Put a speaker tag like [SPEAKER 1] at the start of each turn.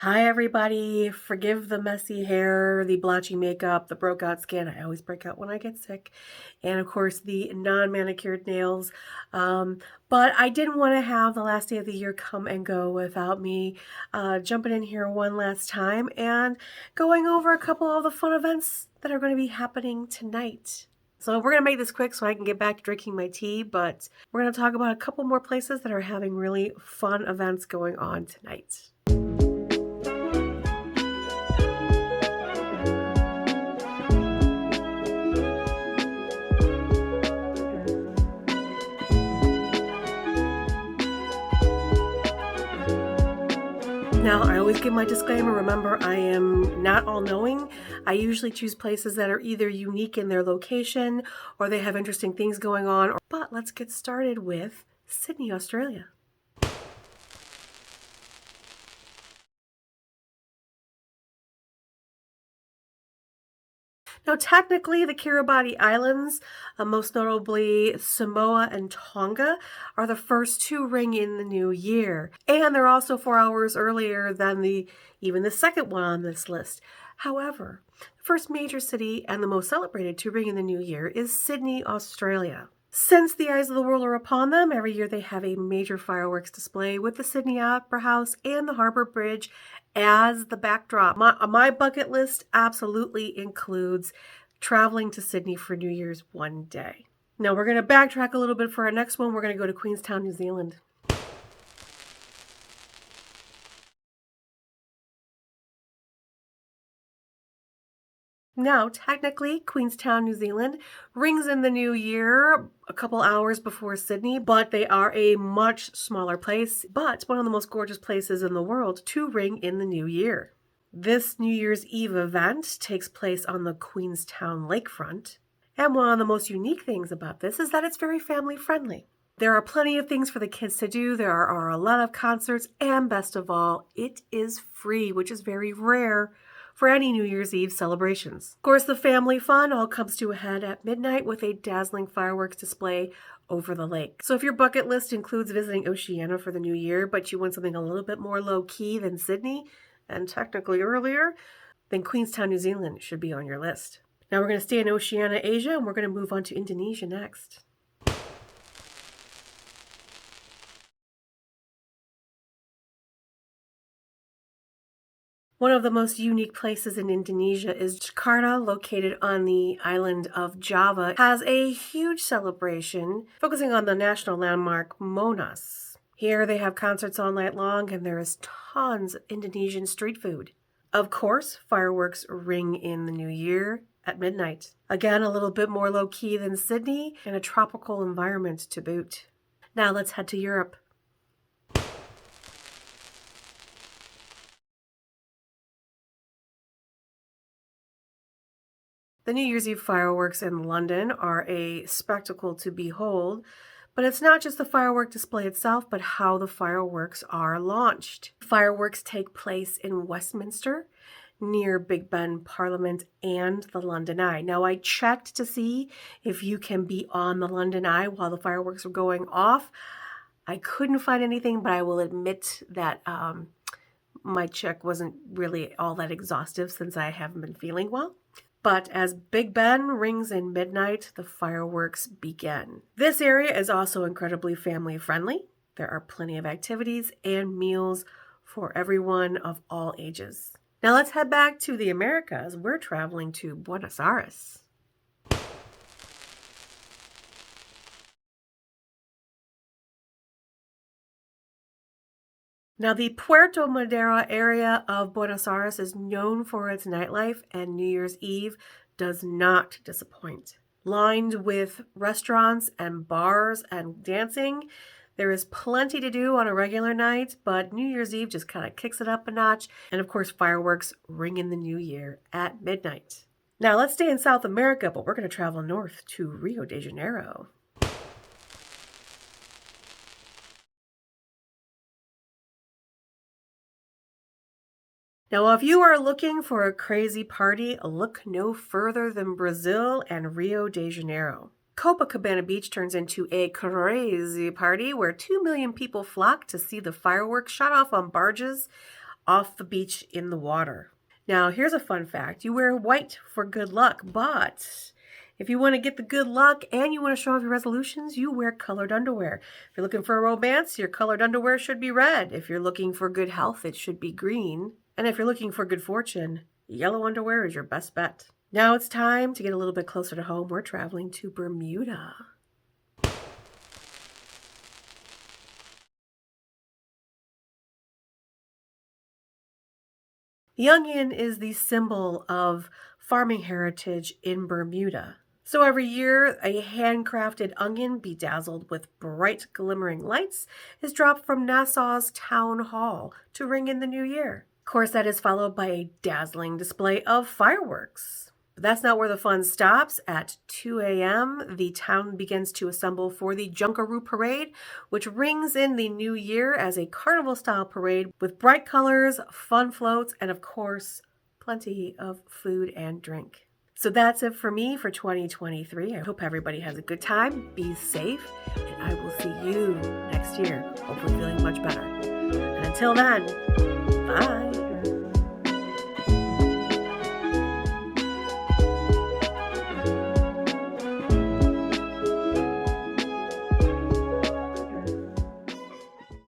[SPEAKER 1] Hi, everybody. Forgive the messy hair, the blotchy makeup, the broke out skin. I always break out when I get sick. And of course, the non manicured nails. Um, but I didn't want to have the last day of the year come and go without me jumping in here one last time and going over a couple of the fun events that are going to be happening tonight. So we're going to make this quick so I can get back to drinking my tea, but we're going to talk about a couple more places that are having really fun events going on tonight. Now, I always give my disclaimer. Remember, I am not all-knowing. I usually choose places that are either unique in their location or they have interesting things going on. But let's get started with Sydney, Australia. Now, technically, the Kiribati Islands, most notably Samoa and Tonga, are the first to ring in the new year. And they're also 4 hours earlier than even the second one on this list. However, the first major city and the most celebrated to ring in the new year is Sydney, Australia. Since the eyes of the world are upon them, every year they have a major fireworks display with the Sydney Opera House and the Harbour Bridge as the backdrop. My bucket list absolutely includes traveling to Sydney for New Year's one day. Now we're going to backtrack a little bit for our next one. We're going to go to Queenstown, New Zealand. Now, technically, Queenstown, New Zealand rings in the new year a couple hours before Sydney, but they are a much smaller place, but one of the most gorgeous places in the world to ring in the new year. This New Year's Eve event takes place on the Queenstown lakefront, and one of the most unique things about this is that it's very family friendly. There are plenty of things for the kids to do. There are a lot of concerts, and best of all, it is free, which is very rare for any New Year's Eve celebrations. Of course, the family fun all comes to a head at midnight with a dazzling fireworks display over the lake. So if your bucket list includes visiting Oceania for the new year, but you want something a little bit more low-key than Sydney, and technically earlier, then Queenstown, New Zealand should be on your list. Now we're going to stay in Oceania, Asia, and we're going to move on to Indonesia next. One of the most unique places in Indonesia is Jakarta, located on the island of Java, has a huge celebration focusing on the national landmark Monas. Here they have concerts all night long and there is tons of Indonesian street food. Of course, fireworks ring in the new year at midnight. Again, a little bit more low-key than Sydney and a tropical environment to boot. Now let's head to Europe. The New Year's Eve fireworks in London are a spectacle to behold, but it's not just the firework display itself, but how the fireworks are launched. Fireworks take place in Westminster, near Big Ben Parliament and the London Eye. Now, I checked to see if you can be on the London Eye while the fireworks are going off. I couldn't find anything, but I will admit that my check wasn't really all that exhaustive since I haven't been feeling well. But as Big Ben rings in midnight, the fireworks begin. This area is also incredibly family friendly. There are plenty of activities and meals for everyone of all ages. Now let's head back to the Americas. We're traveling to Buenos Aires. Now, the Puerto Madero area of Buenos Aires is known for its nightlife, and New Year's Eve does not disappoint. Lined with restaurants and bars and dancing, there is plenty to do on a regular night, but New Year's Eve just kind of kicks it up a notch. And of course, fireworks ring in the new year at midnight. Now, let's stay in South America, but we're going to travel north to Rio de Janeiro. Now, if you are looking for a crazy party, look no further than Brazil and Rio de Janeiro. Copacabana Beach turns into a crazy party where 2 million people flock to see the fireworks shot off on barges off the beach in the water. Now, here's a fun fact. You wear white for good luck, but if you want to get the good luck and you want to show off your resolutions, you wear colored underwear. If you're looking for a romance, your colored underwear should be red. If you're looking for good health, it should be green. And if you're looking for good fortune, yellow underwear is your best bet. Now it's time to get a little bit closer to home. We're traveling to Bermuda. The onion is the symbol of farming heritage in Bermuda. So every year, a handcrafted onion bedazzled with bright glimmering lights is dropped from Nassau's town hall to ring in the new year. Of course, that is followed by a dazzling display of fireworks. But that's not where the fun stops. At 2 a.m., the town begins to assemble for the Junkaroo Parade, which rings in the new year as a carnival-style parade with bright colors, fun floats, and of course, plenty of food and drink. So that's it for me for 2023. I hope everybody has a good time. Be safe, and I will see you next year, hopefully feeling much better. And until then, bye.